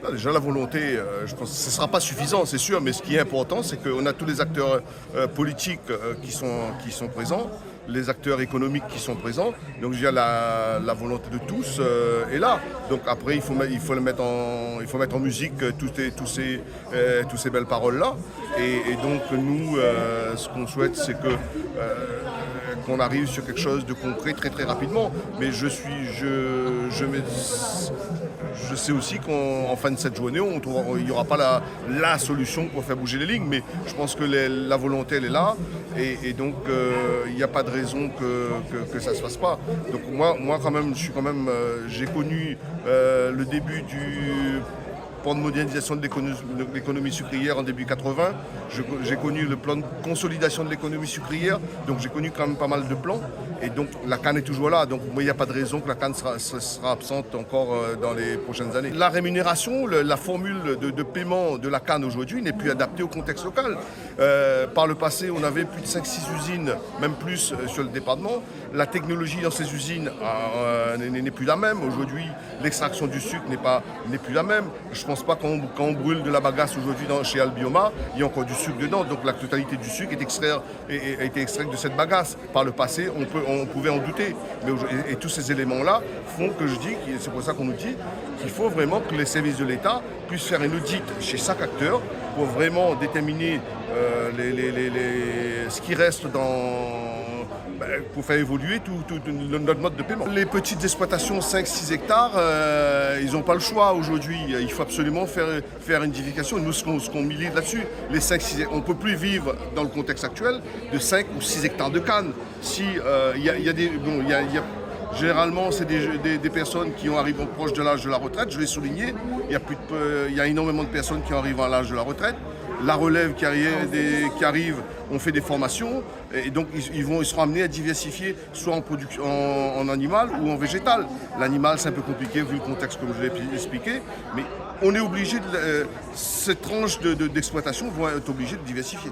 Non, déjà la volonté, je pense que ce ne sera pas suffisant, c'est sûr, mais ce qui est important, c'est qu'on a tous les acteurs politiques qui sont présents, les acteurs économiques qui sont présents. Donc je veux dire, la volonté de tous est là. Donc après, il faut mettre en musique toutes ces belles paroles-là. Et donc nous, ce qu'on souhaite, c'est qu'on arrive sur quelque chose de concret très très rapidement. Mais je sais aussi qu'en fin de cette journée, il n'y aura pas la solution pour faire bouger les lignes, mais je pense que la volonté, elle est là, et donc il n'y a pas de raison que ça ne se fasse pas. Donc moi quand même, j'ai connu le début du plan de modernisation de l'économie sucrière en début 80. J'ai connu le plan de consolidation de l'économie sucrière, donc j'ai connu quand même pas mal de plans. Et donc la canne est toujours là, donc il n'y a pas de raison que la canne sera absente encore dans les prochaines années. La rémunération, la formule de paiement de la canne aujourd'hui n'est plus adaptée au contexte local. Par le passé, on avait plus de 5-6 usines, même plus sur le département. La technologie dans ces usines n'est plus la même. Aujourd'hui, l'extraction du sucre n'est plus la même. Je ne pense pas quand on brûle de la bagasse aujourd'hui chez Albioma, il y a encore du sucre dedans. Donc la totalité du sucre a été extraite de cette bagasse. Par le passé, on pouvait en douter. Et tous ces éléments-là font que je dis, c'est pour ça qu'on nous dit qu'il faut vraiment que les services de l'État puissent faire une audit chez chaque acteur pour vraiment déterminer ce qui reste pour faire évoluer tout notre mode de paiement. Les petites exploitations 5-6 hectares, ils n'ont pas le choix aujourd'hui. Il faut absolument faire une diversification. Nous, ce qu'on milite là-dessus, les 5-6 hectares, on ne peut plus vivre dans le contexte actuel de 5 ou 6 hectares de canne. Généralement, c'est des personnes qui arrivent proche de l'âge de la retraite. Je l'ai souligné, il y a énormément de personnes qui arrivent à l'âge de la retraite. La relève qui arrive, on fait des formations, et donc ils seront amenés à diversifier soit en animal ou en végétal. L'animal, c'est un peu compliqué vu le contexte comme je l'ai expliqué, mais on est obligé, cette tranche d'exploitation vont être obligés de diversifier.